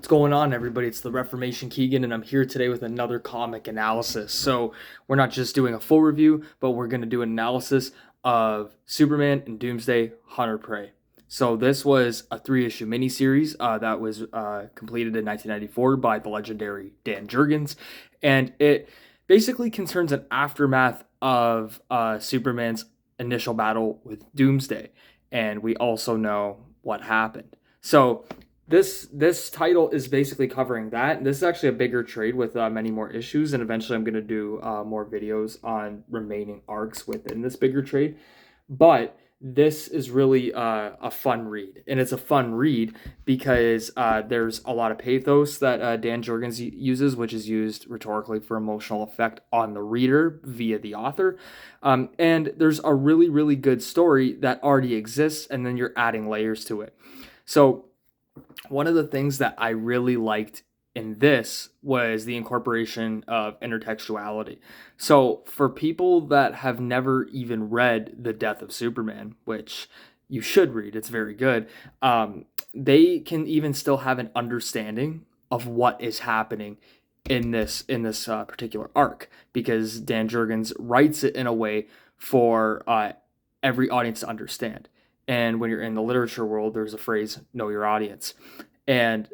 What's going on, everybody? It's the Reformation Keegan, and I'm here today with another comic analysis. So, we're not just doing a full review, but we're going to do an analysis of Superman and Doomsday Hunter Prey. So, this was a 3-issue miniseries that was completed in 1994 by the legendary Dan Jurgens, and it basically concerns an aftermath of Superman's initial battle with Doomsday, and we also know what happened. So, this title is basically covering that. This is actually a bigger trade with many more issues, and eventually I'm going to do more videos on remaining arcs within this bigger trade. But this is really a fun read, and it's a fun read because there's a lot of pathos that Dan Jurgens uses, which is used rhetorically for emotional effect on the reader via the author. And there's a really, really good story that already exists, and then you're adding layers to it. So one of the things that I really liked in this was the incorporation of intertextuality. So, for people that have never even read The Death of Superman, which you should read, it's very good, they can even still have an understanding of what is happening in this particular arc, because Dan Jurgens writes it in a way for every audience to understand. And when you're in the literature world, there's a phrase, know your audience. And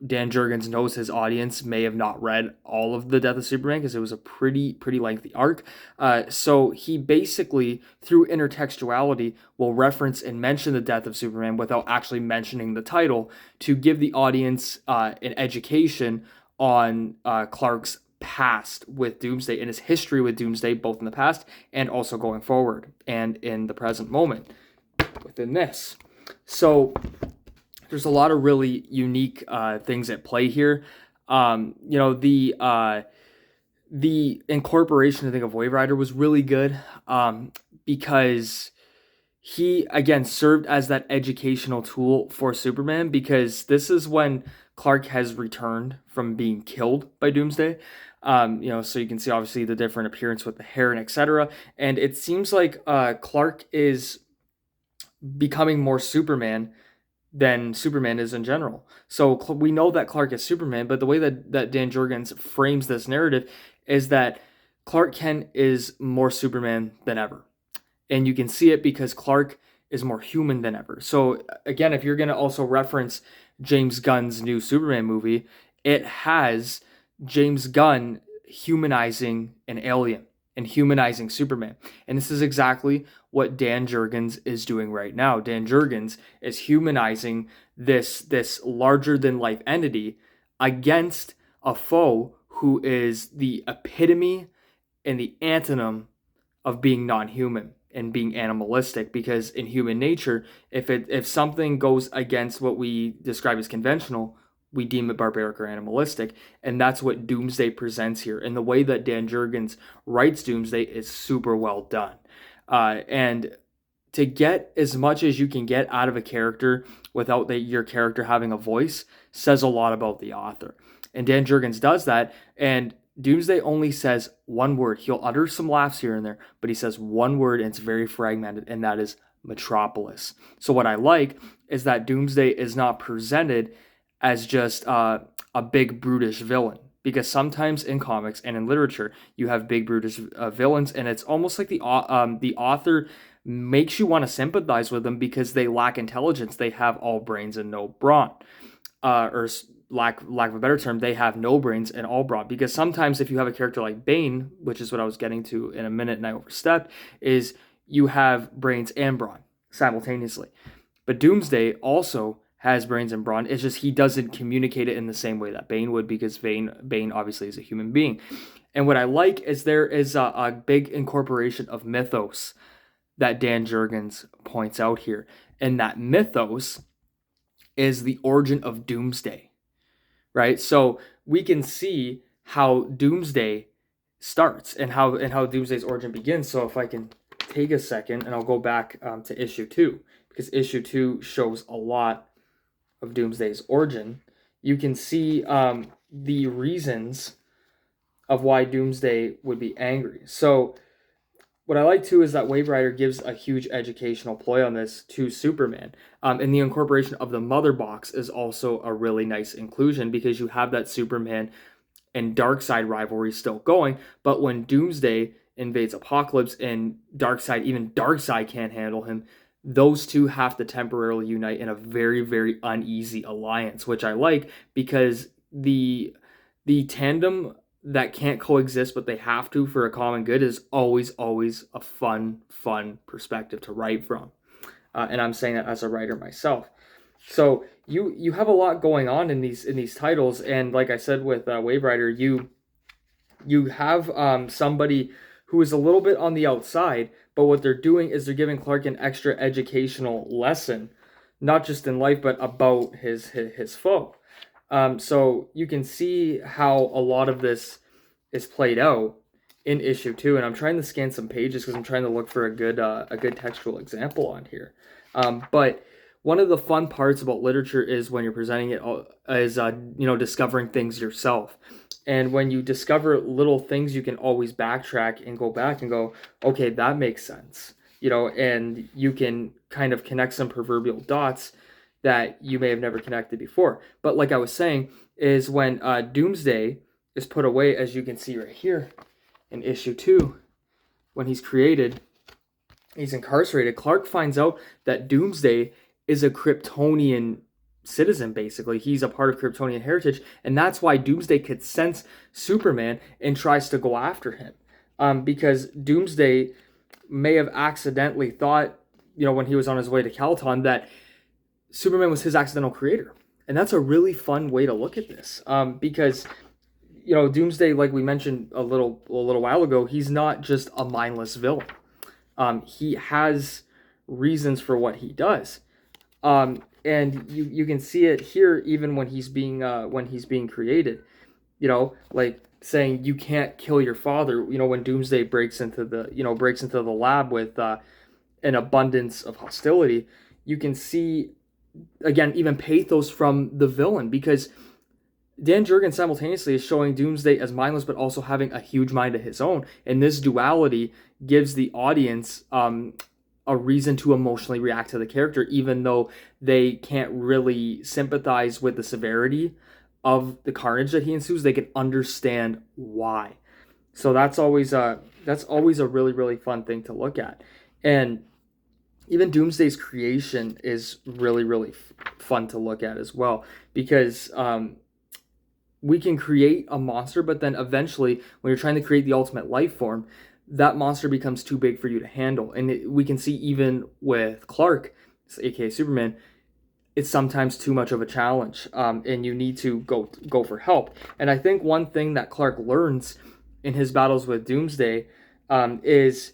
Dan Jurgens knows his audience may have not read all of The Death of Superman because it was a pretty lengthy arc. So he basically, through intertextuality, will reference and mention the death of Superman without actually mentioning the title to give the audience an education on Clark's past with Doomsday and his history with Doomsday, both in the past and also going forward and in the present moment within this. So there's a lot of really unique things at play here. The incorporation, I think, of Wave Rider was really good because he, again, served as that educational tool for Superman, because this is when Clark has returned from being killed by Doomsday. So you can see obviously the different appearance with the hair and etc. And it seems like Clark is becoming more Superman than Superman is in general. So we know that Clark is Superman, but the way that Dan Jurgens frames this narrative is that Clark Kent is more Superman than ever. And you can see it because Clark is more human than ever. So again, if you're going to also reference James Gunn's new Superman movie, it has James Gunn humanizing an alien and humanizing Superman. And this is exactly what Dan Jurgens is doing right now. Dan Jurgens is humanizing this larger than life entity against a foe who is the epitome and the antonym of being non-human and being animalistic, because in human nature, if something goes against what we describe as conventional, we deem it barbaric or animalistic, and that's what Doomsday presents here. And the way that Dan Jurgens writes Doomsday is super well done. And to get as much as you can get out of a character without your character having a voice says a lot about the author. And Dan Jurgens does that, and Doomsday only says one word. He'll utter some laughs here and there, but he says one word, and it's very fragmented, and that is Metropolis. So what I like is that Doomsday is not presented as just a big brutish villain, because sometimes in comics and in literature you have big brutish villains, and it's almost like the author makes you want to sympathize with them because they lack intelligence. They have all brains and no brawn, or lack of a better term, they have no brains and all brawn. Because sometimes if you have a character like Bane, which is what I was getting to in a minute and I overstepped, is you have brains and brawn simultaneously. But Doomsday also has brains and brawn. It's just he doesn't communicate it in the same way that Bane would, because Bane obviously is a human being. And what I like is there is a big incorporation of mythos that Dan Jurgens points out here. And that mythos is the origin of Doomsday, right? So we can see how Doomsday starts and how Doomsday's origin begins. So if I can take a second and I'll go back to issue 2, because issue 2 shows a lot of Doomsday's origin. You can see the reasons of why Doomsday would be angry. So what I like too is that Wave Rider gives a huge educational ploy on this to Superman. And the incorporation of the Mother Box is also a really nice inclusion because you have that Superman and Darkseid rivalry still going. But when Doomsday invades Apocalypse and Darkseid, even Darkseid can't handle him, those two have to temporarily unite in a very, very uneasy alliance, which I like because the tandem that can't coexist but they have to for a common good is always a fun perspective to write from. And I'm saying that as a writer myself. So you have a lot going on in these titles, and like I said with Wave Rider, you have somebody who is a little bit on the outside, but what they're doing is they're giving Clark an extra educational lesson, not just in life but about his foe. So you can see how a lot of this is played out in issue 2, and I'm trying to scan some pages because I'm trying to look for a good textual example on here. But one of the fun parts about literature is when you're presenting it as discovering things yourself. And when you discover little things, you can always backtrack and go back and go, okay, that makes sense. And you can kind of connect some proverbial dots that you may have never connected before. But like I was saying, is when Doomsday is put away, as you can see right here in issue 2, when he's created, he's incarcerated, Clark finds out that Doomsday is a Kryptonian citizen, basically. He's a part of Kryptonian heritage, and that's why Doomsday could sense Superman and tries to go after him. Because Doomsday may have accidentally thought, when he was on his way to Calaton, that Superman was his accidental creator. And that's a really fun way to look at this. Because, Doomsday, like we mentioned a little while ago, he's not just a mindless villain. He has reasons for what he does. And you can see it here even when he's being created. Like saying you can't kill your father. When Doomsday breaks into the lab with an abundance of hostility, you can see again even pathos from the villain, because Dan Jurgens simultaneously is showing Doomsday as mindless but also having a huge mind of his own, and this duality gives the audience a reason to emotionally react to the character, even though they can't really sympathize with the severity of the carnage that he ensues. They can understand why. So that's always a really, really fun thing to look at. And even Doomsday's creation is really, really fun to look at as well, because we can create a monster, but then eventually when you're trying to create the ultimate life form, that monster becomes too big for you to handle. And we can see even with Clark, aka Superman, it's sometimes too much of a challenge, and you need to go for help. And I think one thing that Clark learns in his battles with Doomsday is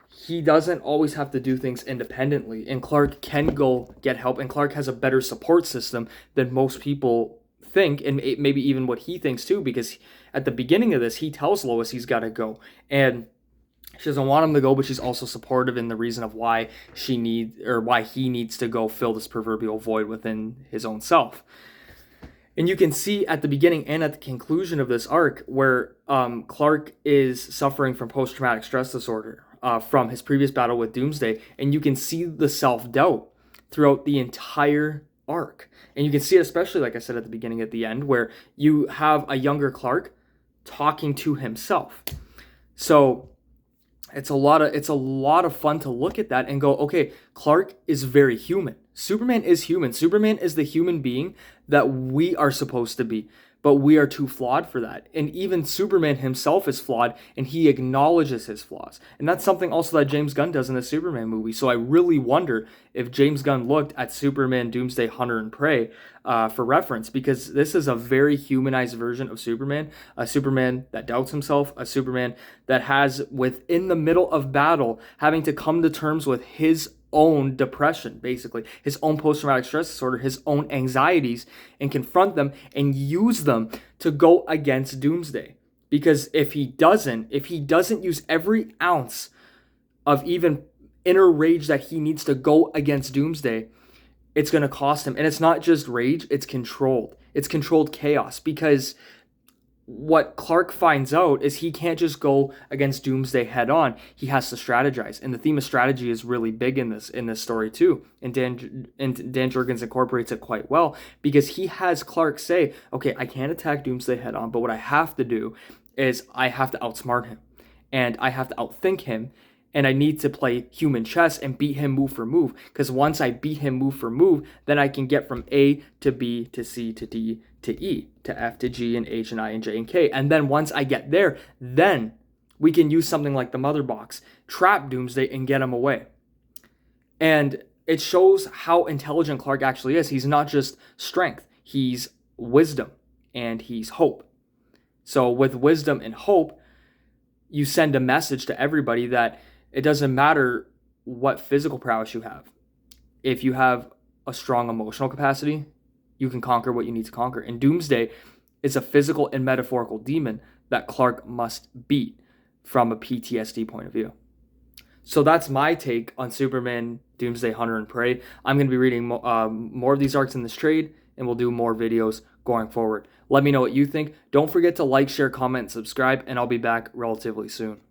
he doesn't always have to do things independently, and Clark can go get help, and Clark has a better support system than most people think, and maybe even what he thinks too, because at the beginning of this, he tells Lois he's got to go, and she doesn't want him to go, but she's also supportive in the reason of why he needs to go fill this proverbial void within his own self. And you can see at the beginning and at the conclusion of this arc where Clark is suffering from post-traumatic stress disorder from his previous battle with Doomsday, and you can see the self-doubt throughout the entire arc. And you can see it especially, like I said, at the beginning, at the end, where you have a younger Clark talking to himself. So it's a lot of fun to look at that and go, okay, Clark is very human. Superman is human. Superman is the human being that we are supposed to be, but we are too flawed for that. And even Superman himself is flawed, and he acknowledges his flaws. And that's something also that James Gunn does in the Superman movie. So I really wonder if James Gunn looked at Superman, Doomsday, Hunter, and Prey for reference, because this is a very humanized version of Superman, a Superman that doubts himself, a Superman that has, within the middle of battle, having to come to terms with his own depression, basically, his own post-traumatic stress disorder, his own anxieties, and confront them and use them to go against Doomsday. Because if he doesn't use every ounce of even inner rage that he needs to go against Doomsday, it's going to cost him. And it's not just rage, it's controlled. It's controlled chaos, because what Clark finds out is he can't just go against Doomsday head on. He has to strategize, and the theme of strategy is really big in this story too. And Dan Jurgens incorporates it quite well because he has Clark say, "Okay, I can't attack Doomsday head on, but what I have to do is I have to outsmart him, and I have to outthink him." And I need to play human chess and beat him move for move. Because once I beat him move for move, then I can get from A to B to C to D to E to F to G and H and I and J and K. And then once I get there, then we can use something like the Mother Box, trap Doomsday, and get him away. And it shows how intelligent Clark actually is. He's not just strength, he's wisdom and he's hope. So with wisdom and hope, you send a message to everybody that it doesn't matter what physical prowess you have. If you have a strong emotional capacity, you can conquer what you need to conquer. And Doomsday is a physical and metaphorical demon that Clark must beat from a PTSD point of view. So that's my take on Superman, Doomsday, Hunter, and Prey. I'm going to be reading more of these arcs in this trade, and we'll do more videos going forward. Let me know what you think. Don't forget to like, share, comment, and subscribe, and I'll be back relatively soon.